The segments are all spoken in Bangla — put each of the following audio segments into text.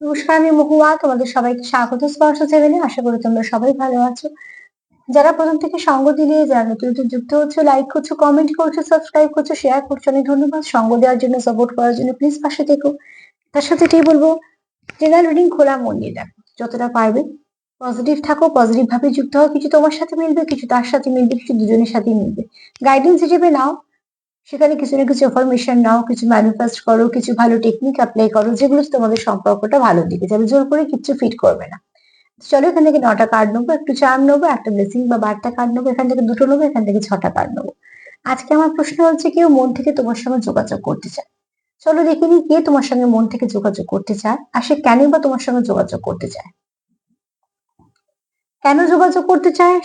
নমস্কার, আমি মহুয়া। তোমাদের সবাইকে স্বাগত স্পর্শ সেভেনে। আশা করি তোমরা সবাই ভালো আছো। যারা প্রথম থেকে সঙ্গ দিলে, যারা নতুন নতুন যুক্ত হচ্ছে, লাইক করছো, কমেন্ট করছো, সাবস্ক্রাইব করছো, শেয়ার করছো, অনেক ধন্যবাদ। সঙ্গ দেওয়ার জন্য, সাপোর্ট করার জন্য প্লিজ পাশে থেকো। তার সাথে এটাই বলবো, জেনারেল রিডিং খোলা মন দিয়ে দেখো, যতটা পারবে পজিটিভ থাকো, পজিটিভ ভাবে যুক্ত হও। কিছু তোমার সাথে মিলবে, কিছু তার সাথে মিলবে, কিছু দুজনের সাথেই মিলবে। গাইডেন্স হিসেবে নাও, সেখানে কিছু না কিছু ইনফরমেশন নাও, কিছু ম্যানিফেস্ট করো, কিছু ভালো টেকনিক অ্যাপ্লাই করো, যেগুলো তোমাদের সম্পর্কটা ভালো দিকে যাবে। জোর করে কিচ্ছু ফিট করবে না। চলো, এখান থেকে 9টা কার্ড নেবো, একটু চার্ম নেবো, একটা ব্লেসিং বা বার্তা কার্ড নেবো, এখান থেকে 2টো নেবো, এখান থেকে 6টা কার্ড নেবো। আজকে আমার প্রশ্ন হচ্ছে, কেউ মন থেকে তোমার সঙ্গে যোগাযোগ করতে চায়। চলো দেখে নিই, কে তোমার সঙ্গে মন থেকে যোগাযোগ করতে চায়, আর সে কেনই বা তোমার সঙ্গে যোগাযোগ করতে চায়। কেন যোগাযোগ করতে চায়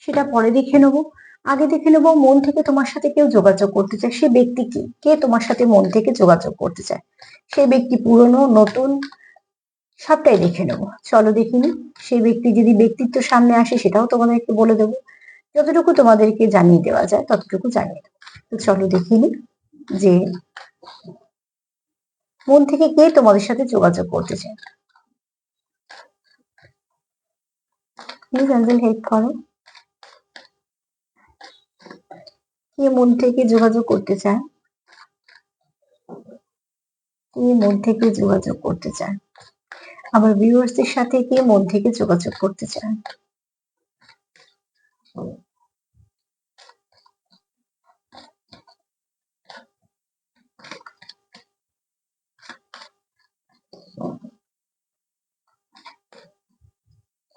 সেটা পরে দেখে নেবো। আগে দেখে নেবো, মন থেকে তোমার সাথে কেউ যোগাযোগ করতে চায়, সে ব্যক্তি কি, কে তোমার সাথে মন থেকে যোগাযোগ করতে চায়। সে ব্যক্তি পুরনো, নতুন, সবটাই দেখে নেবো। চলো দেখিনি। সেই ব্যক্তি যদি ব্যক্তিত্ব সামনে আসে, সেটাও তোমাদেরকে বলে দেবো। যতটুকু তোমাদেরকে জানিয়ে দেওয়া যায় ততটুকু জানিয়ে দেবো। তো চলো দেখিনি যে মন থেকে কে তোমাদের সাথে যোগাযোগ করতে চায়। প্লিজ অ্যাঞ্জেল হেল্প করো। কে মন থেকে যোগাযোগ করতে চায়, কে মন থেকে যোগাযোগ করতে চায়, আমার ভিউয়ার্সদের সাথে কে মন থেকে যোগাযোগ করতে চায়।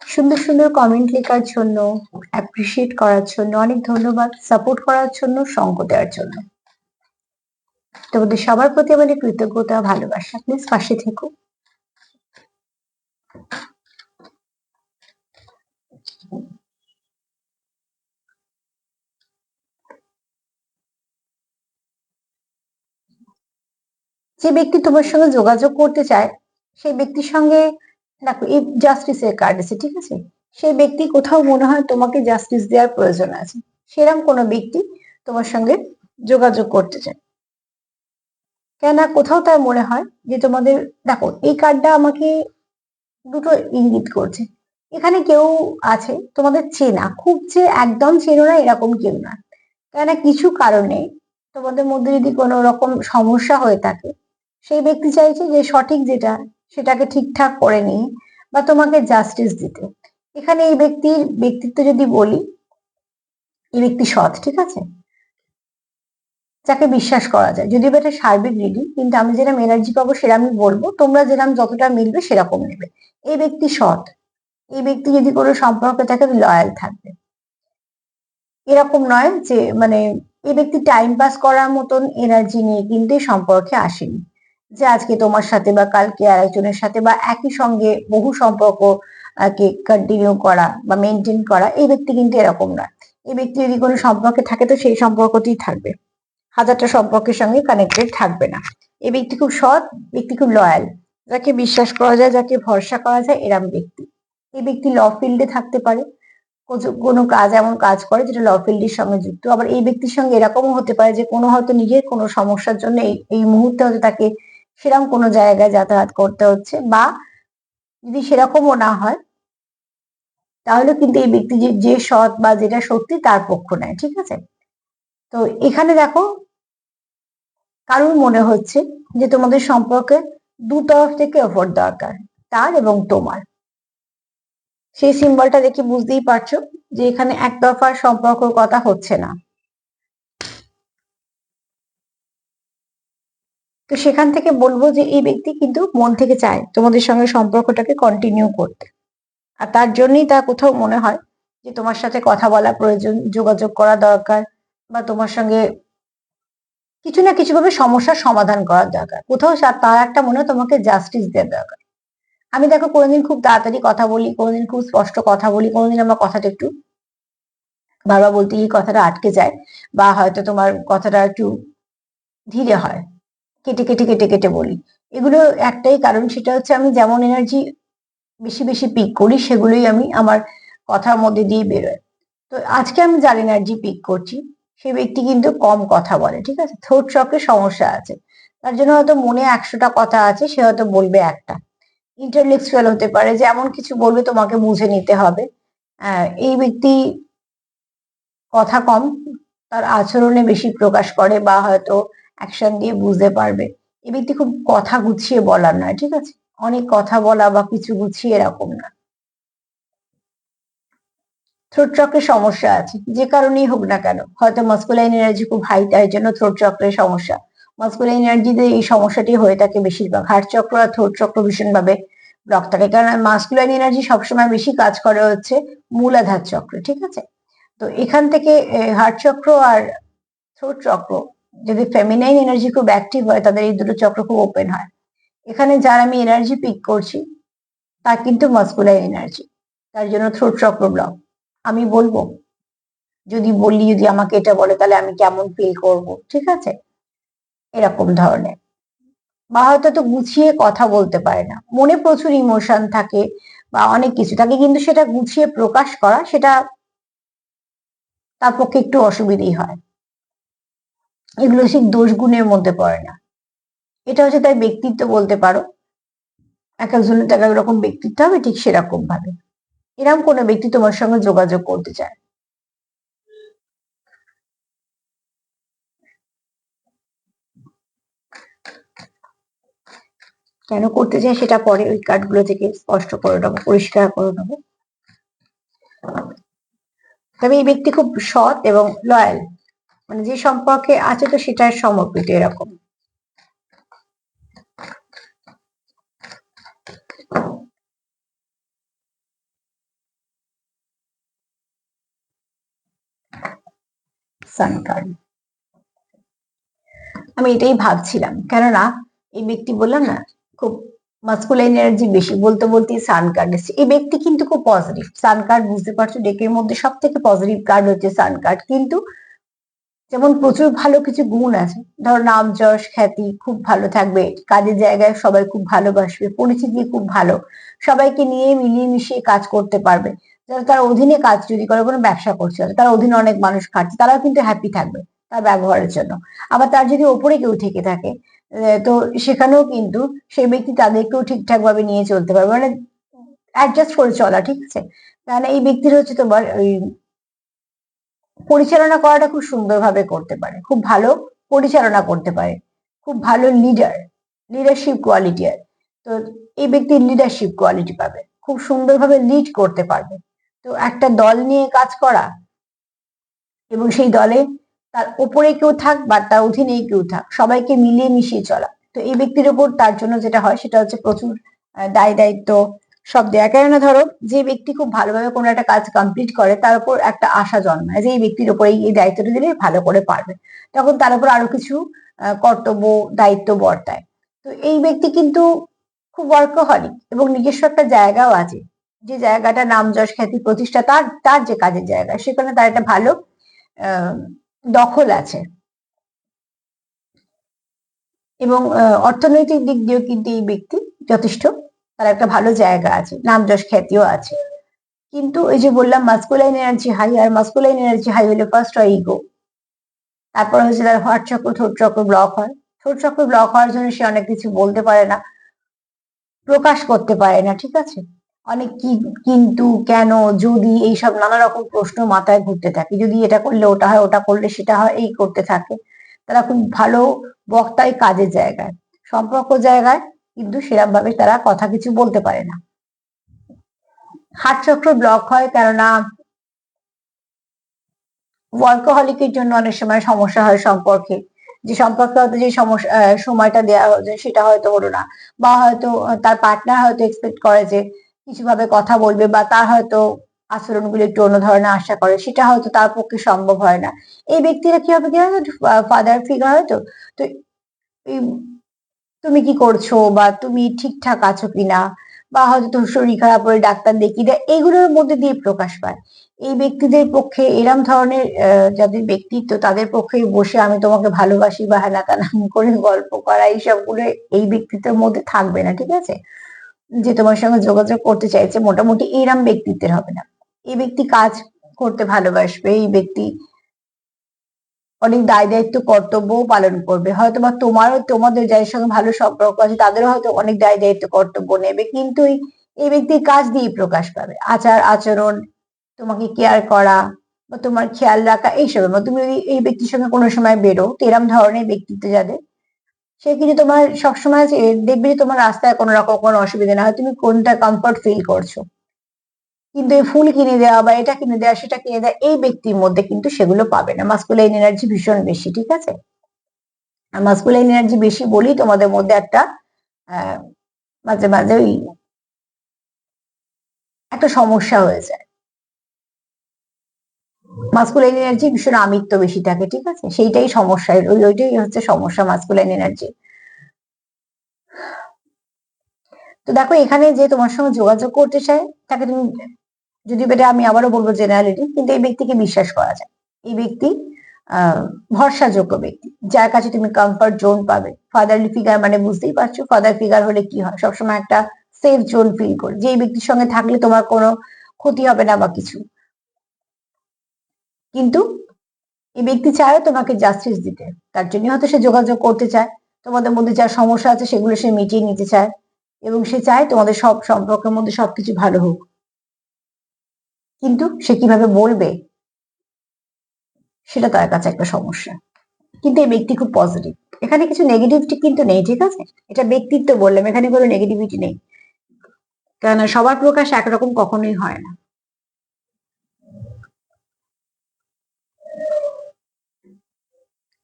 সুন্দর সুন্দর কমেন্ট লেখার জন্য, অ্যাপ্রিসিয়েট করার জন্য অনেক ধন্যবাদ। সাপোর্ট করার জন্য, সঙ্গ দেওয়ার জন্য তোমাদের সবার প্রতি আমাদের কৃতজ্ঞতা, ভালোবাসা। প্লিজ পাশে থেকো। যে ব্যক্তি তোমার সঙ্গে যোগাযোগ করতে চায়, সেই ব্যক্তির সঙ্গে দেখো, এই জাস্টিসের কার্ড আছে, ঠিক আছে। সেই ব্যক্তি কোথাও মনে হয় তোমাকে জাস্টিস দেওয়ার প্রয়োজন আছে, সেরকম কোনো ব্যক্তি তোমার সঙ্গে যোগাযোগ করতে চায়। কেননা কোথাও তার মনে হয় যে তোমাদের, দেখো এই কার্ডটা আমাকে দুটো ইঙ্গিত করছে। এখানে কেউ আছে তোমাদের চেনা, খুব যে একদম চেনো না এরকম কেউ না। কেননা কিছু কারণে তোমাদের মধ্যে যদি কোনো রকম সমস্যা হয়ে থাকে, সেই ব্যক্তি চাইছে যে সঠিক যেটা, সেটাকে ঠিকঠাক করে নিয়ে বা তোমাকে জাস্টিস দিতে। এখানে এই ব্যক্তির ব্যক্তিত্ব যদি বলি, এই ব্যক্তি সৎ, ঠিক আছে, যাকে বিশ্বাস করা যায়। যদিও এটা সার্বিক রিডিং, কিন্তু আমি যেরকম এনার্জি পাবো সেটা আমি বলবো, তোমরা যেরকম যতটা মিলবে সেরকম নেবে। এই ব্যক্তি সৎ। এই ব্যক্তি যদি কোনো সম্পর্কে থাকে, লয়াল থাকবে। এরকম নয় যে মানে এই ব্যক্তি টাইম পাস করার মতন এনার্জি নিয়ে কিন্তু এই সম্পর্কে আসেনি, যে আজকে তোমার সাথে বা কালকে আরেকজনের সাথে বা একই সঙ্গে বহু সম্পর্ক কে কন্টিনিউ করা বা মেনটেন করা। এই ব্যক্তি কিন্তু এরকম নয়। এই ব্যক্তি যদি কোনো সম্পর্কে থাকে, তো সেই সম্পর্কতেই থাকবে, হাজারটা সম্পর্কের সঙ্গে কানেক্টেড থাকবে না। এই ব্যক্তি খুব সৎ, ব্যক্তি খুব লয়াল, যাকে বিশ্বাস করা যায়, যাকে ভরসা করা যায়, এরম ব্যক্তি। এই ব্যক্তি ল ফিল্ডে থাকতে পারে, কোনো কাজ এমন কাজ করে যেটা ল ফিল্ডের সঙ্গে যুক্ত। আবার এই ব্যক্তির সঙ্গে এরকমও হতে পারে যে কোনো হয়তো নিজের কোনো সমস্যার জন্য এই মুহূর্তে হয়তো তাকে সেরকম কোনো জায়গায় যাতায়াত করতে হচ্ছে, বা যদি সেরকমও না হয়, তাহলে কিন্তু এই ব্যক্তি যে সৎ বা যেটা সত্যি তার পক্ষ নেয়, ঠিক আছে। তো এখানে দেখো, কারোর মনে হচ্ছে যে তোমাদের সম্পর্কে দু তরফ থেকে এফোর্ট দরকার, তার এবং তোমার। সেই সিম্বলটা দেখে বুঝতেই পারছো যে এখানে একতরফা সম্পর্কের কথা হচ্ছে না। তো সেখান থেকে বলবো যে এই ব্যক্তি কিন্তু মন থেকে চায় তোমাদের সঙ্গে সম্পর্কটাকে কন্টিনিউ করতে। আর তার জন্যই তার কোথাও মনে হয় যে তোমার সাথে কথা বলা প্রয়োজন, যোগাযোগ করা দরকার, বা তোমার সঙ্গে কিছু না কিছু ভাবে সমস্যার সমাধান করার দরকার। কোথাও তার একটা মনে হয় তোমাকে জাস্টিস দেওয়ার দরকার। আমি দেখো, কোনোদিন খুব তাড়াতাড়ি কথা বলি, কোনোদিন খুব স্পষ্ট কথা বলি, কোনোদিন আমার কথাটা একটু বারবার বলতে গিয়ে কথাটা আটকে যায়, বা হয়তো তোমার কথাটা একটু ধীরে হয়, কেটে কেটে কেটে কেটে বলি। এগুলো একটাই কারণ, সেটা হচ্ছে আমি যেমন এনার্জি বেশি বেশি পিক করি, সেগুলোই আমি আমার কথার মধ্যে দিয়ে বেরোয়। তো আজকে আমি যার এনার্জি পিক করছি, সে ব্যক্তি কিন্তু কম কথা বলে, ঠিক আছে, থ্রোট চক্রে সমস্যা আছে। তার জন্য হয়তো মনে 100টা কথা আছে, সে হয়তো বলবে একটা। ইন্টারলেকচুয়াল হতে পারে, যে এমন কিছু বলবে তোমাকে বুঝে নিতে হবে। এই ব্যক্তি কথা কম, তার আচরণে বেশি প্রকাশ করে বা হয়তো অ্যাকশন দিয়ে বুঝতে পারবে। এই ব্যক্তি খুব কথা গুছিয়ে বলার নয়, ঠিক আছে? অনেক কথা বলা বা কিছু গুছিয়ে এরকম না। থ্রোট চক্রের সমস্যা আছে, যে কারণেই হোক না কেন, হয়তো মাস্কুলাইন এনার্জি খুব হাই, তাই জন্য থ্রোট চক্রের সমস্যা। মাস্কুলাইন এনার্জিতে এই সমস্যাটি হয়ে থাকে বেশিরভাগ, হার্ট চক্র আর থ্রোট চক্র ভীষণভাবে ব্লক থাকে, কারণ মাস্কুলাইন এনার্জি সবসময় বেশি কাজ করে হচ্ছে মূলাধার চক্রে, ঠিক আছে? তো এখান থেকে হার্ট চক্র আর থ্রোট চক্র, যদি ফেমিনাইন এনার্জি খুব অ্যাক্টিভ হয়, তাদের এই দুটো চক্র খুব ওপেন হয়। এখানে যার আমি এনার্জি পিক করছি তার কিন্তু মাস্কুলাইন এনার্জি, তার জন্য থ্রোট চক্র ব্লক। আমি বলবো, যদি আমাকে এটা বলে তাহলে আমি কেমন ফিল করব, ঠিক আছে? এরকম ধরনের। বা হয়তো তো গুছিয়ে কথা বলতে পারে না, মনে প্রচুর ইমোশন থাকে বা অনেক কিছু থাকে, কিন্তু সেটা গুছিয়ে প্রকাশ করা, সেটা তার পক্ষে একটু অসুবিধেই হয়। এগুলো ঠিক দোষ গুণের মধ্যে পড়ে না, এটা হচ্ছে তার ব্যক্তিত্ব বলতে পারো। এক একজনের তো এক এক রকম ব্যক্তিত্ব হবে, ঠিক সেরকম ভাবে এরকম কোনো ব্যক্তি তোমার সঙ্গে যোগাযোগ করতে চায়। কেন করতে চায় সেটা পরে ওই কার্ডগুলো থেকে স্পষ্ট করে নেবো, পরিষ্কার করে নেবো। তবে এই ব্যক্তি খুব সৎ এবং লয়াল, মানে যে সম্পর্কে আছে তো সেটাই সমর্পিত, এরকম। সান কার্ড, আমি এটাই ভাবছিলাম, কেননা এই ব্যক্তি বললাম না খুব মাস্কুলাইন এনার্জি বেশি, বলতে বলতে সান কার্ড এসছে। এই ব্যক্তি কিন্তু খুব পজিটিভ, সান কার্ড বুঝতে পারছো, ডেকের মধ্যে সব থেকে পজিটিভ কার্ড হচ্ছে সান কার্ড। কিন্তু যেমন প্রচুর ভালো কিছু গুণ আছে, ধরো নাম যশ খ্যাতি খুব ভালো থাকবে, কাজের জায়গায় সবাই খুব ভালোবাসবে, পরিচিতি খুব ভালো, সবাইকে নিয়ে মিলিয়ে মিশিয়ে কাজ করতে পারবে। যারা তার অধীনে কাজ যদি করে, কোনো ব্যবসা করছে, তার অধীনে অনেক মানুষ খাটছে, তারাও কিন্তু হ্যাপি থাকবে তার ব্যবহারের জন্য। আবার তার যদি ওপরে কেউ থেকে থাকে, তো সেখানেও কিন্তু সেই ব্যক্তি তাদেরকেও ঠিকঠাক ভাবে নিয়ে চলতে পারবে, মানে অ্যাডজাস্ট করে চলা, ঠিক আছে? তাহলে এই ব্যক্তির হচ্ছে তোমার ওই পরিচালনা করাটা খুব সুন্দরভাবে করতে পারে, খুব ভালো পরিচালনা করতে পারে, খুব ভালো লিডারশিপ কোয়ালিটি আছে। তো এই ব্যক্তির লিডারশিপ কোয়ালিটি পাবে, খুব সুন্দরভাবে লিড করতে পারবে। তো একটা দল নিয়ে কাজ করা এবং সেই দলে তার উপরে কেউ থাক বা তার অধীনে কেউ থাক, সবাইকে মিলিয়ে মিশিয়ে চলা। তো এই ব্যক্তির উপর তার জন্য যেটা হয় সেটা হচ্ছে প্রচুর দায় দায়িত্ব সব দেয়া, কেননা ধরো যে ব্যক্তি খুব ভালোভাবে কোনো একটা কাজ কমপ্লিট করে, তার উপর একটা আশা জন্মায় যে এই ব্যক্তির উপর এই দায়িত্বটা দিলে ভালো করে পারবে, তখন তার উপর আরো কিছু কর্তব্য দায়িত্ব বর্তায়। তো এই ব্যক্তি কিন্তু খুব ওয়ার্কহলিক এবং নিজস্ব একটা জায়গাও আছে, যে জায়গাটা নাম যশ খ্যাতি প্রতিষ্ঠা, তার তার যে কাজের জায়গা, সেখানে তার একটা ভালো আহ, দখল আছে। এবং অর্থনৈতিক দিক দিয়েও কিন্তু এই ব্যক্তি যথেষ্ট, তার একটা ভালো জায়গা আছে, নাম যশ খ্যাতিও আছে। কিন্তু ওই যে বললাম মাস্কুলাইন এনার্জি হাই, আর মাস্কুলাইন এনার্জি হাই হলে ফার্স্ট হয় ইগো, তারপর হচ্ছে তার হার্ট চক্র থ্রোট চক্র ব্লক হয়। থ্রোট চক্র ব্লক হওয়ার জন্য সে অনেক কিছু বলতে পারে না, প্রকাশ করতে পারে না, ঠিক আছে? অনেক কি, কিন্তু, কেন, যদি, এইসব নানা রকম প্রশ্ন মাথায় ঘুরতে থাকে, যদি এটা করলে ওটা হয়, ওটা করলে সেটা হয়, এই করতে থাকে। তারা খুব ভালো বক্তায় কাজের জায়গায়, সম্পর্ক জায়গায় কিন্তু সেরকম ভাবে তারা কথা কিছু বলতে পারে না। হার্ট চক্র ব্লক হয় কেননা ওয়ার্কহলিকের জন্য অনেক সময় সমস্যা হয় সম্পর্কে, যে সম্পর্কে হয়তো যে সমস্যা সময়টা দেওয়া হয়েছে সেটা হয়তো হলো না, বা হয়তো তার পার্টনার হয়তো এক্সপেক্ট করে যে কিছু ভাবে কথা বলবে, বা তার হয়তো আচরণগুলো একটু অন্য ধরনের আশা করে, সেটা হয়তো তার পক্ষে সম্ভব হয় না। এই ব্যক্তিরা কি হবে, কি হয়, ফাদার ফিগার হয়তো, তো এই তুমি কি করছো বা তুমি ঠিকঠাক আছো কিনা, বা হয়তো তোর শরীর খারাপ হলে ডাক্তার দেখিয়ে দেয়, এগুলোর মধ্যে দিয়ে প্রকাশ পায়। এই ব্যক্তিদের পক্ষে এরম ধরনের যাদের ব্যক্তিত্ব, তাদের পক্ষে বসে আমি তোমাকে ভালোবাসি বা হেনা তেনা করে গল্প করা, এইসব গুলো এই ব্যক্তিত্বের মধ্যে থাকবে না, ঠিক আছে? যে তোমার সঙ্গে যোগাযোগ করতে চাইছে মোটামুটি এরম ব্যক্তিত্বের হবে না। এই ব্যক্তি কাজ করতে ভালোবাসবে, এই ব্যক্তি অনেক দায় দায়িত্ব কর্তব্যও পালন করবে, হয়তো বা তোমারও তোমাদের যাদের সঙ্গে ভালো সম্পর্ক আছে তাদেরও হয়তো অনেক দায় দায়িত্ব কর্তব্য নেবে, কিন্তু এই ব্যক্তির কাজ দিয়ে প্রকাশ পাবে, আচার আচরণ, তোমাকে কেয়ার করা বা তোমার খেয়াল রাখা এইসবের মধ্যে। তুমি যদি এই ব্যক্তির সঙ্গে কোনো সময় বেরো, তো এরম ধরনের ব্যক্তিত্ব যাদের, সে কিন্তু তোমার সবসময় দেখবে যে তোমার রাস্তায় কোনো রকম কোনো অসুবিধা না হয়, তুমি কোনটা কমফর্ট ফিল করছো, কিন্তু এই ফুল কিনে দেওয়া বা এটা কিনে দেওয়া সেটা কিনে দেওয়া এই ব্যক্তির মধ্যে কিন্তু সেগুলো পাবে না। মাস্কুলাইন এনার্জি ভীষণ বেশি, ঠিক আছে? আর মাস্কুলাইন এনার্জি বেশি বলি তোমাদের মধ্যে একটা আহ মাঝে মাঝে ওই একটা সমস্যা হয়ে যায়। মাস্কুলাইন এনার্জি ভীষণ আমিত্ব বেশি থাকে, ঠিক আছে? সেইটাই সমস্যা, ওইটাই হচ্ছে সমস্যা মাস্কুলাইন এনার্জি। তো দেখো এখানে যে তোমার সঙ্গে যোগাযোগ করতে চায় তাকে তুমি, যদি এটা আমি আবারও বলবো জেনারেলিটি, কিন্তু এই ব্যক্তিকে বিশ্বাস করা যায়। এই ব্যক্তি ভরসাযোগ্য ব্যক্তি, যার কাছে তুমি কমফর্ট জোন পাবে। ফাদারলি ফিগার মানে বুঝতেই পারছো, ফাদার ফিগার হলে কি হয়, সবসময় একটা সেফ জোন ফিল করি যে এই ব্যক্তির সঙ্গে থাকলে তোমার কোনো ক্ষতি হবে না বা কিছু। কিন্তু এই ব্যক্তি চায় তোমাকে জাস্টিস দিতে, তার জন্য হয়তো সে যোগাযোগ করতে চায়, তোমাদের মধ্যে যা সমস্যা আছে সেগুলো সে মিটিয়ে নিতে চায়, এবং সে চায় তোমাদের সব সম্পর্কের মধ্যে সবকিছু ভালো হোক। কিন্তু সে কিভাবে বলবে সেটা তার কাছে একটা সমস্যা। কিন্তু এই ব্যক্তি খুব পজিটিভ, এখানে কিছু নেগেটিভিটি কিন্তু নেই, ঠিক আছে? এটা ব্যক্তিত্ব বললাম, এখানে কোনো নেগেটিভিটি নেই, কেননা সবার প্রকাশ একরকম কখনোই হয় না।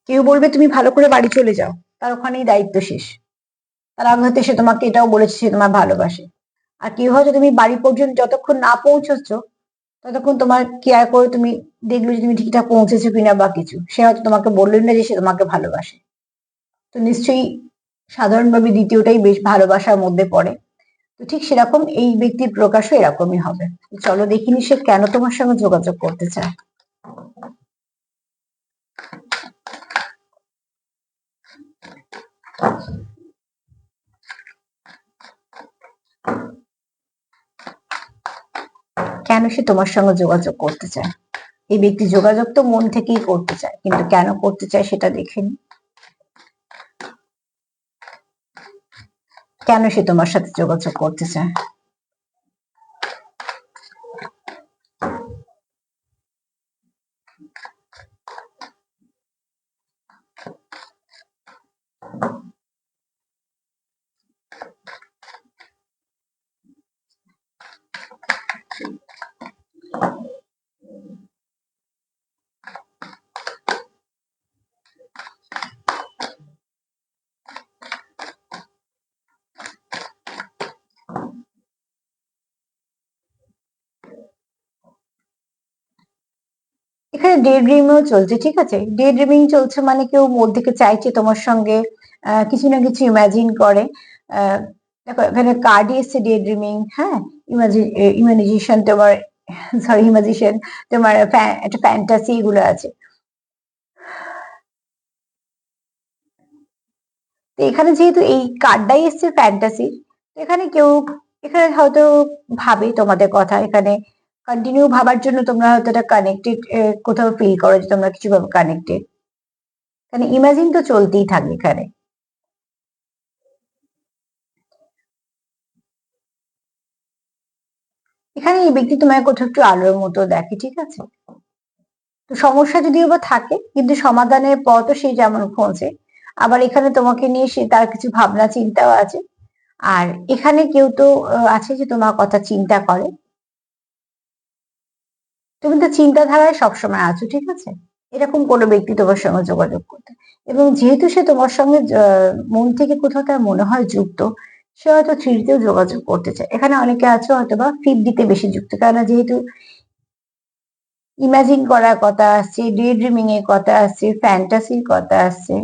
কেউ বলবে তুমি ভালো করে বাড়ি চলে যাও, তার ওখানেই দায়িত্ব শেষ, তার আগে হয়তো সে তোমাকে এটাও বলেছে সে তোমার ভালোবাসে। আর কেউ হয়তো তুমি বাড়ি পর্যন্ত যতক্ষণ না পৌঁছচ্ছ ততক্ষণ তোমার কেয়ার করে, তুমি দেখলো যে তুমি ঠিকঠাক পৌঁছেছো কিনা বা কিছু, সে হয়তো তোমাকে বললেন না যে সে তোমাকে ভালোবাসে। তো নিশ্চয়ই সাধারণভাবে দ্বিতীয়টাই বেশ ভালোবাসার মধ্যে পড়ে। তো ঠিক সেরকম এই ব্যক্তির প্রকাশও এরকমই হবে। চলো দেখিনি সে কেন তোমার সঙ্গে যোগাযোগ করতে চায়। কেন সে তোমার সঙ্গে যোগাযোগ করতে চায়? এই ব্যক্তি যোগাযোগ তো মন থেকেই করতে চায়, কিন্তু কেন করতে চায় সেটা দেখে নি। কেন সে তোমার সাথে যোগাযোগ করতে চায়? এখানে ডে ড্রিমও চলছে, ঠিক আছে? ডে ড্রিমিং চলছে মানে কেউ মন থেকে চাইছে তোমার সঙ্গে কিছু না কিছু ইমাজিন করে। আহ, দেখো এখানে কার্ডই এসছে ডে ড্রিমিং, হ্যাঁ, ইমাজিনেশন তোমার, সরি ইমাজিনেশন তোমার, একটা ফ্যান্টাসি এগুলো আছে। তো এখানে যেহেতু এই কার্ডটাই এসছে ফ্যান্টাসি, এখানে কেউ, এখানে হয়তো ভাবে তোমাদের কথা, এখানে কন্টিনিউ ভাবার জন্য তোমরা হয়তো এটা কানেক্টেড, কোথাও ফিল করো যে তোমরা কিছু ভাবে কানেক্টেড, এখানে ইমাজিন তো চলতেই থাকবে এখানে। এখানে এই ব্যক্তি তোমায় কোথাও একটু আলোর মতো দেখে, ঠিক আছে? তো সমস্যা যদিও বা থাকে কিন্তু সমাধানের পথও সে যেমন খোঁজে, আবার এখানে তোমাকে নিয়ে সে তার কিছু ভাবনা চিন্তাও আছে। আর এখানে কেউ তো আছে যে তোমার কথা চিন্তা করে, তুমি তো চিন্তাধারায় সবসময় আছো, ঠিক আছে? এরকম কোনো ব্যক্তি তোমার সঙ্গে যোগাযোগ করতে, এবং যেহেতু সে তোমার সঙ্গে মন থেকে কোথাও তার মনে হয় যুক্ত, সে হয়তো থ্রিতেও যোগাযোগ করতে চায়। এখানে অনেকে আছে হয়তো বা ফিফ দিতে বেশি যুক্ত, কেননা যেহেতু ইমাজিন করার কথা আসছে, ডে ড্রিমিং এর কথা আসছে, ফ্যান্টাসির কথা আসছে।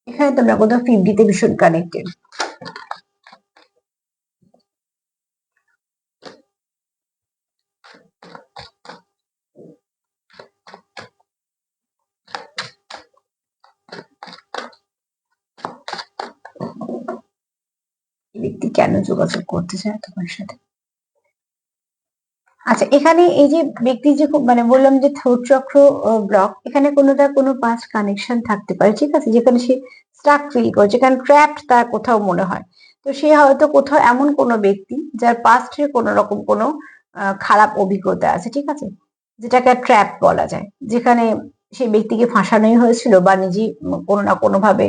এখানে তোমরা কোথাও ফিফ দিতে ভীষণ কানেক্টেড। ব্যক্তি কেন যোগাযোগ করতে চায় তোমার সাথে? আচ্ছা, এখানে এই যে ব্যক্তি যে খুব মানে বললাম যে থ্রোট চক্র ব্লক, এখানে কোনো পাস্ট কানেকশন থাকতে পারে, ঠিক আছে, যেখানে সে স্টাক ফিল করে, যেখানে ট্র্যাপড তার কোথাও মনে হয়। তো সে হয়তো কোথাও এমন কোনো ব্যক্তি যার পাস্টে কোনো রকম কোনো খারাপ অভিজ্ঞতা আছে, ঠিক আছে, যেটাকে ট্র্যাপ বলা যায়, যেখানে সেই ব্যক্তিকে ফাঁসানোই হয়েছিল বা নিজেই কোনো না কোনো ভাবে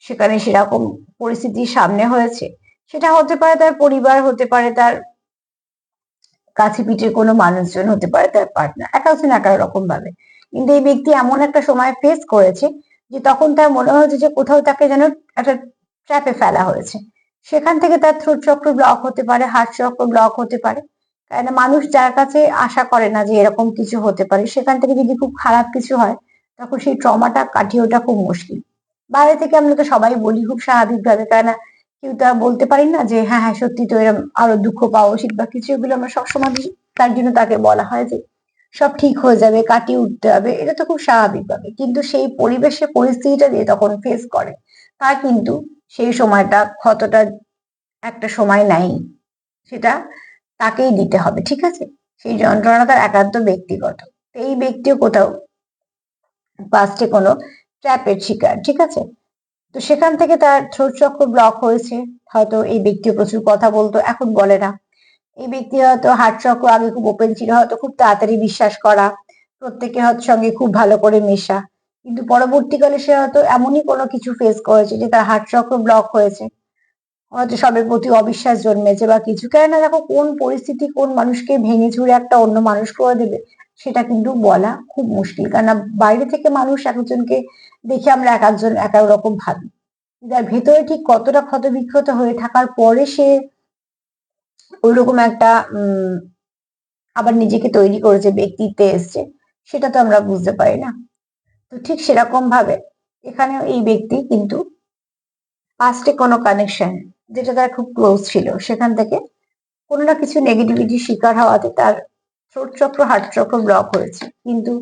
সেখানে সেরকম পরিস্থিতির সামনে হয়েছে। সেটা হতে পারে তার পরিবার, হতে পারে তার কাছে পিঠে কোনো মানুষজন, হতে পারে তার পার্টনার, এক একজন এক এক রকম ভাবে। কিন্তু এই ব্যক্তি এমন একটা সময় ফেস করেছে যে তখন তার মনে হয়েছে যে কোথাও তাকে যেন একটা ট্র্যাপে ফেলা হয়েছে। সেখান থেকে তার থ্রোট চক্র ব্লক হতে পারে, হার্ট চক্র ব্লক হতে পারে। কারণ মানুষ যার কাছে আশা করে না যে এরকম কিছু হতে পারে, সেখান থেকে যদি খুব খারাপ কিছু হয়, তখন সেই ট্রমাটা কাটিয়ে ওঠা খুব মুশকিল। বাইরে থেকে আমরা তো সবাই বলি খুব স্বাভাবিকভাবে, কারণ কেউ তো আর বলতে পারি না যে হ্যাঁ হ্যাঁ সত্যি তো এরকম আরো দুঃখ পাওয়া উচিত বা কিছু, এগুলো আমরা সবসময় দিই। তার জন্য তাকে বলা হয় যে সব ঠিক হয়ে যাবে, কাটিয়ে উঠতে হবে, এটা তো খুব স্বাভাবিক ভাবে। কিন্তু সেই পরিবেশে পরিস্থিতিটা দিয়ে তখন ফেস করে, তার কিন্তু সেই সময়টা কতটা একটা সময় নাই, সেটা তাকেই দিতে হবে, ঠিক আছে। সেই যন্ত্রণা তার একান্ত ব্যক্তিগত। এই ব্যক্তিও কোথাও পাস্টে কোনো ট্র্যাপের শিকার, ঠিক আছে। তো সেখান থেকে তার থ্রোট চক্র ব্লক হয়েছে। হয়তো এই ব্যক্তিও প্রচুর কথা বলতো, এখন বলে না। এই ব্যক্তি হয়তো হার্ট চক্র আগে খুব ওপেন ছিল, হয়তো খুব তাড়াতাড়ি বিশ্বাস করা, প্রত্যেকের হয়তো সঙ্গে খুব ভালো করে মেশা। কিন্তু পরবর্তীকালে সে হয়তো এমনই কোনো কিছু ফেস করেছে যে তার হার্ট চক্র ব্লক হয়েছে, হয়তো সবের প্রতি অবিশ্বাস জন্মেছে বা কিছু। কেননা দেখো, কোন পরিস্থিতি কোন মানুষকে ভেঙে চুরে একটা অন্য মানুষ করে দেবে, সেটা কিন্তু বলা খুব মুশকিল। কেননা বাইরে থেকে মানুষ এক একজনকে দেখে আমরা এক একজন এক এক রকম ভাবি, যার ভেতরে ঠিক কতটা ক্ষত বিক্ষত হয়ে থাকার পরে সে ওইরকম একটা আবার নিজেকে তৈরি করেছে, ব্যক্তিত্বে এসছে, সেটা তো আমরা বুঝতে পারি না। তো ঠিক সেরকম ভাবে এখানেও এই ব্যক্তি কিন্তু পাস্টে কোনো কানেকশন, যেটা তার খুব ক্লোজ ছিল, সেখান থেকে কোনো না কিছু নেগেটিভিটি শিকার হওয়াতে তার থ্রোট চক্র হার্ট চক্র ব্লক হয়েছে। কিন্তু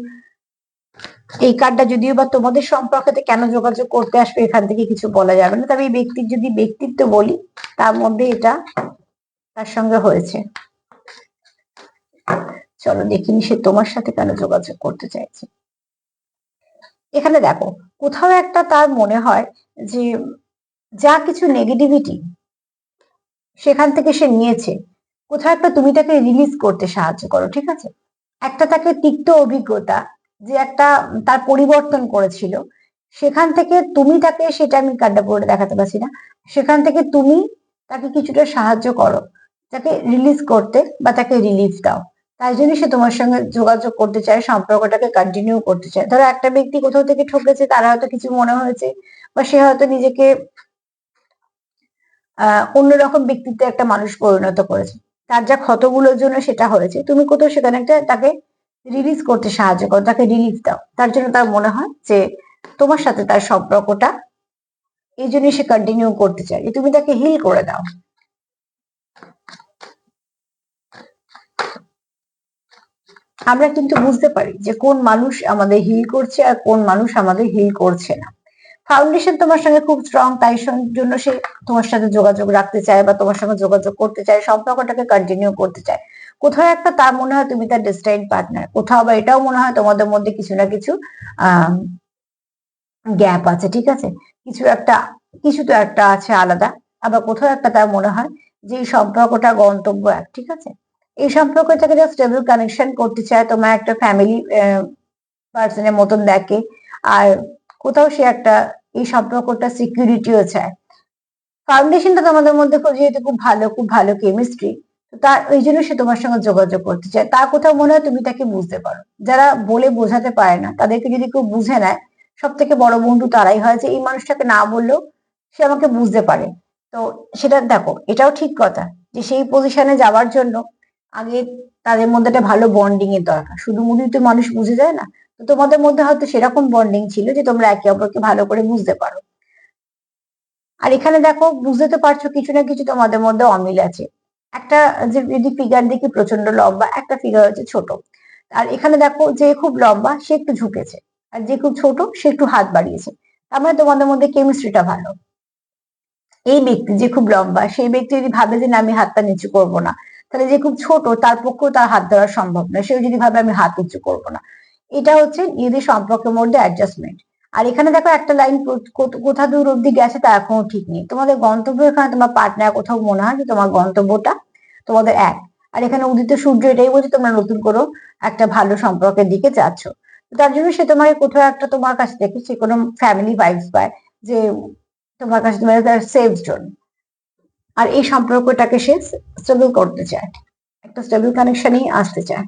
এই কার্ডটা যদিও বা তোমাদের সম্পর্কেতে কেন যোগাযোগ করতে আসবে এখান থেকে কিছু বলা যাবে না, তবে এই ব্যক্তির যদি ব্যক্তিত্ব বলি, তার মধ্যে এটা তার সঙ্গে হয়েছে। চলো দেখিনি সে তোমার সাথে কেন যোগাযোগ করতে চাইছে। এখানে দেখো, কোথাও একটা তার মনে হয় যে যা কিছু নেগেটিভিটি সেখান থেকে সে নিয়েছে, কোথাও একটা তুমি তাকে রিলিজ করতে সাহায্য করো, ঠিক আছে। একটা তাকে তিক্ত অভিজ্ঞতা যে একটা তার পরিবর্তন করেছিল, সেখান থেকে তুমি তাকে, সেটা আমি কার্ডটা পড়ে দেখাতে পারছি না, সেখান থেকে তুমি তাকে কিছুটা সাহায্য করো, তাকে রিলিজ করতে বা তাকে রিলিফ দাও। তাই জন্য সে তোমার সঙ্গে যোগাযোগ করতে চায়, সম্পর্কটাকে কন্টিনিউ করতে চায়। ধরো একটা ব্যক্তি কোথাও থেকে ঠকেছে, তার হয়তো কিছু মনে হয়েছে, বা সে হয়তো নিজেকে অন্যরকম ব্যক্তিত্বে একটা মানুষ পরিণত করেছে, তার যা ক্ষতগুলোর জন্য সেটা হয়েছে, তুমি কোথাও সেখানে একটা তাকে রিলিজ করতে সাহায্য করো, তাকে রিলিফ দাও। তার জন্য তার মনে হয় যে তোমার সাথে তার সম্পর্কটা এই জন্য সে কন্টিনিউ করতে চায়, যে তুমি তাকে হিল করে দাও। আমরা কিন্তু বুঝতে পারি যে কোন মানুষ আমাদের হিল করছে আর কোন মানুষ আমাদের হিল করছে না। ফাউন্ডেশন তোমার সঙ্গে খুব স্ট্রং, তাই জন্য সে তোমার সাথে যোগাযোগ রাখতে চায় বা তোমার সঙ্গে যোগাযোগ করতে চায়, সম্পর্কটাকে কন্টিনিউ করতে চায়। কোথাও একটা তার মনে হয় তুমি তার ডেস্টাইন পার্টনার, কোথাও বা এটাও মনে হয় তোমাদের মধ্যে কিছু না কিছু গ্যাপ আছে, ঠিক আছে, কিছু একটা, কিছু তো একটা আছে আলাদা। আবার কোথাও একটা তার মনে হয় যে এই সম্পর্কটা গন্তব্য এক, ঠিক আছে। এই সম্পর্কটাকে যা স্টেবল কানেকশন করতে চায়, তোমার একটা ফ্যামিলি পার্সনের মতন দেখে। আর কোথাও সে একটা এই সম্পর্কটা সিকিউরিটিও চায়। ফাউন্ডেশনটা তোমাদের মধ্যে যেহেতু খুব ভালো কেমিস্ট্রি, তো তার ওই জন্য সে তোমার সঙ্গে যোগাযোগ করতে চায়। তার কোথাও মনে হয় তুমি তাকে বুঝতে পারো। যারা বলে বোঝাতে পারে না, তাদেরকে যদি কেউ বুঝে নেয়, সব থেকে বড় বন্ধু তারাই হয়, যে এই মানুষটাকে না বললেও সে আমাকে বুঝতে পারে। তো সেটা দেখো, এটাও ঠিক কথা যে সেই পজিশনে যাওয়ার জন্য আগে তাদের মধ্যে একটা ভালো বন্ডিং এর দরকার। শুধু মুধুই তো মানুষ বুঝে যায় না। তো তোমাদের মধ্যে হয়তো সেরকম বন্ডিং ছিল যে তোমরা একে অপরকে ভালো করে বুঝতে পারো। আর এখানে দেখো, বুঝতে তো পারছো কিছু না কিছু তোমাদের মধ্যে অমিল আছে। একটা, যে যদি ফিগার দেখি প্রচন্ড লম্বা, একটা ফিগার হচ্ছে ছোট। আর এখানে দেখো, যে খুব লম্বা সে একটু ঝুঁকেছে, আর যে খুব ছোট সে একটু হাত বাড়িয়েছে। তার মানে তোমাদের মধ্যে কেমিস্ট্রিটা ভালো। এই ব্যক্তি যে খুব লম্বা, সেই ব্যক্তি যদি ভাবে যে না আমি হাতটা নিচু করবো না, তাহলে যে খুব ছোট তার পক্ষেও তার হাত ধরা সম্ভব নয়, সেও যদি ভাবে আমি হাত উঁচু করবো না। এটা হচ্ছে নিজেদের সম্পর্কের মধ্যে অ্যাডজাস্টমেন্ট। আর এখানে দেখো একটা লাইন কোথা দূর অব্দি গেছে তা এখনো ঠিক নেই। তোমাদের গন্তব্য, এখানে তোমার পার্টনার কোথাও মনে হয় যে তোমার গন্তব্যটা তোমাদের এক। আর এখানে উদিত সূর্য এটাই বলছে তোমরা নতুন করো একটা ভালো সম্পর্কের দিকে যাচ্ছ। তার জন্য সে তোমাকে কোথাও একটা তোমার কাছে দেখে সে কোনো ফ্যামিলি ভাইবস পায়, যে তোমার কাছে তোমার সেফ জোন। আর এই সম্পর্কটাকে সে স্টেবল করতে চায়, একটা স্টেবল কানেকশনই আসতে চায়।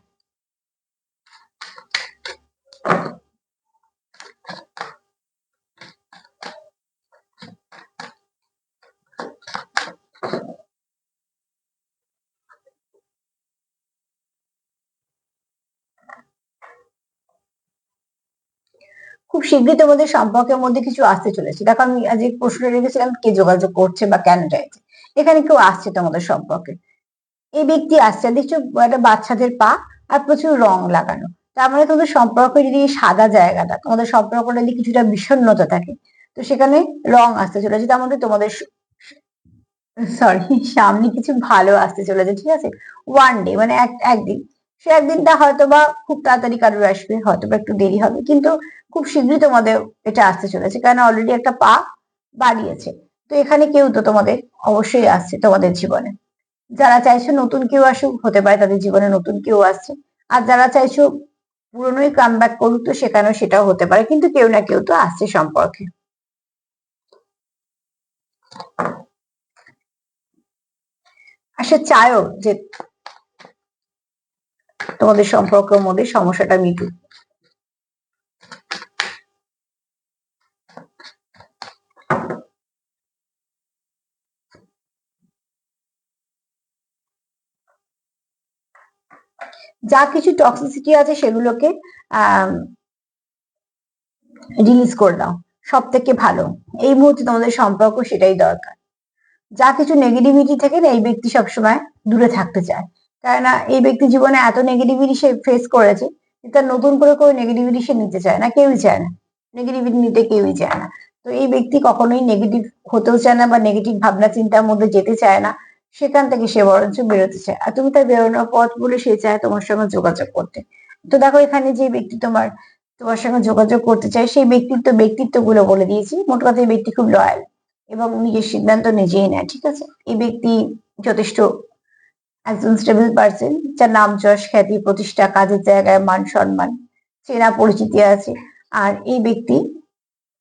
খুব শীঘ্রই তোমাদের সম্পর্কের মধ্যে কিছু আসতে চলেছে। দেখো আমি আজ প্রশ্ন রেখেছিলাম কে যোগাযোগ করছে বা কেন চাইছে, এখানে কেউ আসছে তোমাদের সম্পর্কে। এই ব্যক্তি আসছে, দেখছো একটা বাচ্চাদের পা আর প্রচুর রং লাগানো। তার মানে তোমাদের সম্পর্ক যদি সাদা জায়গাটা, তোমাদের সম্পর্কটা যদি কিছুটা বিষণ্ণতা থাকে, তো সেখানে রং আসতে চলেছে। তার মধ্যে তোমাদের সরি সামনে কিছু ভালো আসতে চলেছে, ঠিক আছে। ওয়ান ডে মানে একদিন, সে একদিনটা হয়তো বা খুব তাড়াতাড়ি কারোর আসবে, হয়তো বা একটু দেরি হবে, কিন্তু খুব শীঘ্রই তোমাদের এটা আসতে চলেছে, কারণ অলরেডি একটা পা বাড়িয়েছে। তো এখানে কেউ তো তোমাদের অবশ্যই আসছে তোমাদের জীবনে। যারা চাইছো নতুন কেউ আসুক, হতে পারে তাদের জীবনে নতুন কেউ আসছে। আর যারা চাইছো পুরনোই কাম ব্যাক করুক, তো সেখানেও সেটাও হতে পারে, কিন্তু কেউ না কেউ তো আসছে সম্পর্কে। আর সে চায়ও যে তোমাদের সম্পর্কের মধ্যে সমস্যাটা মিটুক। যা কিছু টক্সিসিটি আছে সেগুলোকে রিলিজ করে দাও, সব থেকে ভালো এই মুহূর্তে তোমাদের সম্পর্ক সেটাই দরকার। যা কিছু নেগেটিভিটি থেকে না, এই ব্যক্তি সবসময় দূরে থাকতে চায়, কেননা এই ব্যক্তি জীবনে এত নেগেটিভিটি সে ফেস করেছে, তার নতুন করে কোনো নেগেটিভিটি সে নিতে চায় না, কেউই চায় না, নেগেটিভিটি নিতে কেউই চায় না। তো এই ব্যক্তি কখনোই নেগেটিভ হতেও চায় না বা নেগেটিভ ভাবনা চিন্তার মধ্যে যেতে চায় না, সেখান থেকে সে বরঞ্চ বেরোতে চায়। আর তুমি তার বেরোনোর পথ বলে সে চায় তোমার সঙ্গে যোগাযোগ করতে। তো দেখো এখানে যে ব্যক্তি তোমার তোমার সঙ্গে যোগাযোগ করতে চায়, সেই ব্যক্তিত্ব গুলো বলে দিয়েছি। মোট কথা এই ব্যক্তি খুব লয়াল এবং নিজের সিদ্ধান্ত নিজেই নেয়, ঠিক আছে। এই ব্যক্তি যথেষ্ট একজন স্টেবল পার্সন, যার নাম যশ খ্যাতি প্রতিষ্ঠা, কাজের জায়গায় মান সম্মান, চেনা পরিচিতি আছে। আর এই ব্যক্তি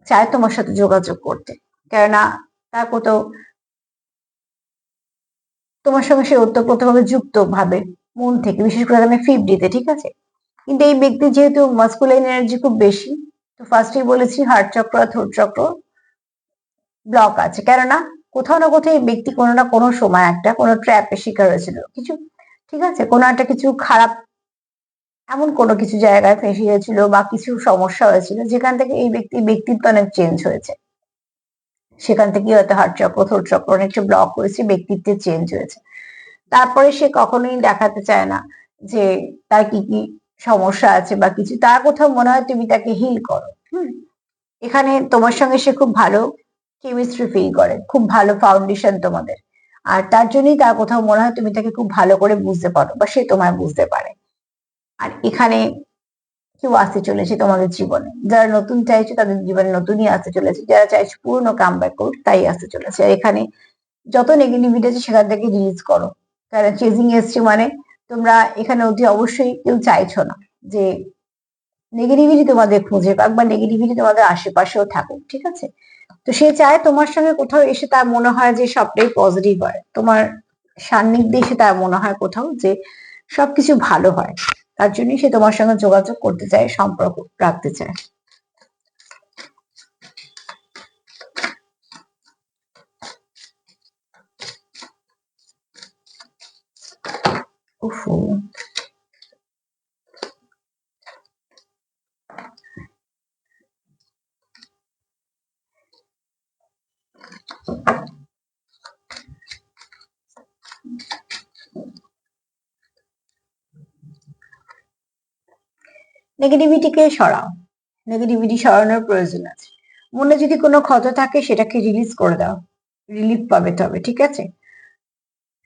চায় তোমার সাথে যোগাযোগ করতে, কেননা তার কোথাও তোমার সঙ্গে সে ওতপ্রোতভাবে যুক্ত ভাবে মন থেকে, বিশেষ করে এখানে 50-তে, ঠিক আছে। কিন্তু এই ব্যক্তি যেহেতু মাস্কুলাইন এনার্জি খুব বেশি, তো ফার্স্টেই বলেছি হার্ট চক্র আর থ্রোট চক্র ব্লক আছে, কেননা কোথাও না কোথাও এই ব্যক্তি কোনো না কোনো সময় একটা কোনো ট্র্যাপের শিকার হয়েছিল কিছু, ঠিক আছে, কোনো একটা কিছু খারাপ, এমন কোনো কিছু জায়গায় ফেঁসে গেছিল বা কিছু সমস্যা হয়েছিল, যেখান থেকে এই ব্যক্তিত্ব অনেক চেঞ্জ হয়েছে। সেখান থেকে হয়তো হার্ট চক্র থ্রোট চক্র অনেকটা ব্লক হয়েছে, ব্যক্তিত্বের চেঞ্জ হয়েছে। তারপরে সে কখনোই দেখাতে চায় না যে তার কি কি সমস্যা আছে বা কিছু, তার কোথাও মনে হয় তুমি তাকে হিল করো। এখানে তোমার সঙ্গে সে খুব ভালো কেমিস্ট্রি ফিল করে, খুব ভালো ফাউন্ডেশন তোমাদের। আর তার জন্যই তার কোথাও মনে হয় তুমি তাকে খুব ভালো করে বুঝতে পারো বা সে তোমায় বুঝতে পারে। আর এখানে কেউ আসতে চলেছে তোমাদের জীবনে, যারা নতুন চাইছো তাদের জীবনে নতুনই আসতে চলেছে, যারা চাইছো পুরনো কাম ব্যাক করুক তাই আসতে চলেছে। আর এখানে যত নেগেটিভিটি আছে সেখান থেকে রিলিজ করো, কারণ চেজিং এসছে মানে তোমরা এখানে অতি অবশ্যই কেউ চাইছো না যে নেগেটিভিটি তোমাদের খুঁজে পাক বা নেগেটিভিটি তোমাদের আশেপাশেও থাকুক, ঠিক আছে। তো সে চায় তোমার সঙ্গে কোথাও এসে তার মনে হয় যে সবটাই পজিটিভ হয়, তোমার সান্নিধ্যে এসে তার মনে হয় কোথাও যে সবকিছু ভালো হয়। তার জন্যই সে তোমার সঙ্গে যোগাযোগ করতে চায়, সম্পর্ক রাখতে চায়। উফ, নেগেটিভিটিকে সরাও, নেগেটিভিটি সরানোর প্রয়োজন আছে। মনে যদি কোনো ক্ষত থাকে সেটাকে রিলিজ করে দাও, রিলিফ পাবে তবে, ঠিক আছে।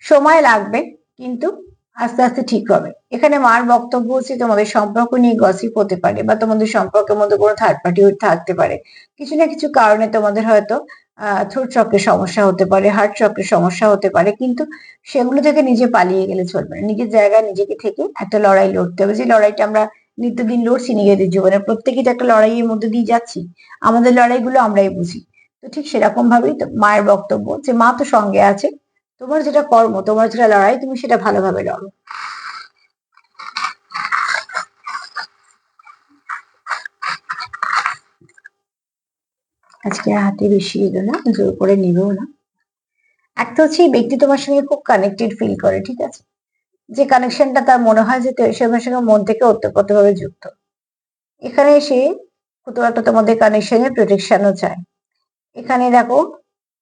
সময় লাগবে, কিন্তু আস্তে আস্তে ঠিক হবে। এখানে মার বক্তব্য হচ্ছে তোমাদের সম্পর্ক নিয়ে গসিপ হতে পারে বা তোমাদের সম্পর্কের মধ্যে কোনো থার্ড পার্টি থাকতে পারে। কিছু না কিছু কারণে তোমাদের হয়তো থ্রোট চক্রের সমস্যা হতে পারে, হার্ট চক্রের সমস্যা হতে পারে, কিন্তু সেগুলো থেকে নিজে পালিয়ে গেলে চলবে না। নিজের জায়গায় নিজেকে থেকে একটা লড়াই লড়তে হবে, যে লড়াইটা আমরা নিত্যদিন লড়ছি নিজেদের জীবনে। প্রত্যেকেই তো একটা লড়াইয়ের মধ্যে দিয়ে যাচ্ছি, আমাদের লড়াইগুলো আমরাই বুঝি। তো ঠিক সেরকম ভাবেই মায়ের বক্তব্য যে মা তো সঙ্গে আছে, তোমার যেটা কর্ম, তোমার যেটা লড়াই, তুমি সেটা ভালোভাবে লড়ো। আজকে হাতে বেশি এলো না, জোর করে নিবেও না। একটা হচ্ছে এই ব্যক্তি তোমার সঙ্গে খুব কানেক্টেড ফিল করে, ঠিক আছে? যে কানেকশনটা তার মনে হয় যে তোমার সঙ্গে মন থেকে ওতপ্রোতভাবে যুক্ত। এখানে এসে কোথাও একটা তোমাদের কানেকশনের প্রোটেকশনও চায়। এখানে দেখো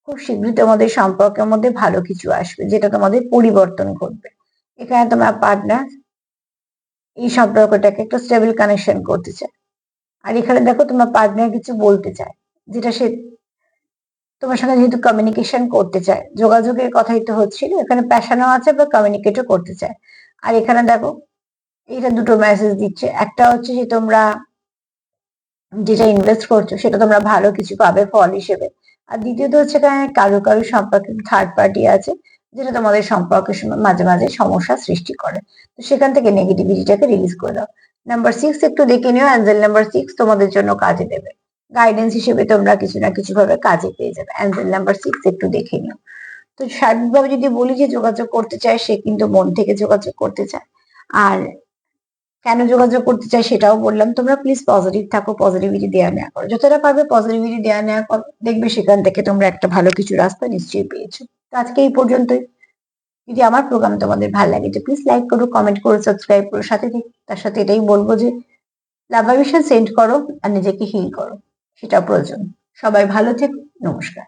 খুব শীঘ্রই তোমাদের সম্পর্কের মধ্যে ভালো কিছু আসবে, যেটা তোমাদের পরিবর্তন ঘটবে। এখানে তোমার পার্টনার এই সম্পর্কটাকে একটা স্টেবল কানেকশন করতে চায়। আর এখানে দেখো তোমার পার্টনার কিছু বলতে চায়, যেটা সে তোমার সঙ্গে যেহেতু কমিউনিকেশন করতে চায়, যোগাযোগের কথাই তো হচ্ছিল, এখানে প্যাশনও আছে বা কমিউনিকেটও করতে চায়। আর এখানে দেখো এটা দুটো মেসেজ দিচ্ছে। একটা হচ্ছে যে তোমরা যেটা ইনভেস্ট করছো সেটা তোমরা ভালো কিছু পাবে ফল হিসেবে। আর দ্বিতীয়ত হচ্ছে এখানে কারো কারো সম্পর্কে থার্ড পার্টি আছে, যেটা তোমাদের সম্পর্কের সময় মাঝে মাঝে সমস্যা সৃষ্টি করে। তো সেখান থেকে নেগেটিভিটিটাকে রিলিজ করে দাও। নাম্বার 6 একটু দেখে নিও, অ্যাঞ্জেল নাম্বার 6 তোমাদের জন্য কাজে দেবে। গাইডেন্স হিসেবে তোমরা কিছু না কিছু ভাবে কাজে পেয়ে যাবে। অ্যাঞ্জেল নাম্বার 6 একটু দেখে নিও। তো সার্বিকভাবে যদি বলি যে যোগাযোগ করতে চায়, সে কিন্তু মন থেকে যোগাযোগ করতে চায়। আর কেন যোগাযোগ করতে চাই সেটাও বললাম। তোমরা প্লিজ পজিটিভ থাকো, পজিটিভিটি দেওয়া নেওয়া করো, যতটা পারবে পজিটিভিটি দেওয়া নেওয়া করো, দেখবে সেখান থেকে তোমরা একটা ভালো কিছু রাস্তা নিশ্চয়ই পেয়েছো। তো আজকে এই পর্যন্তই। যদি আমার প্রোগ্রাম তোমাদের ভালো লাগে তো প্লিজ লাইক করো, কমেন্ট করো, সাবস্ক্রাইব করো, সাথে তার সাথে এটাই বলবো যে লাভ ভাইব্রেশন সেন্ড করো আর নিজেকে হিল করো, সেটা প্রয়োজন। সবাই ভালো থেকো, নমস্কার।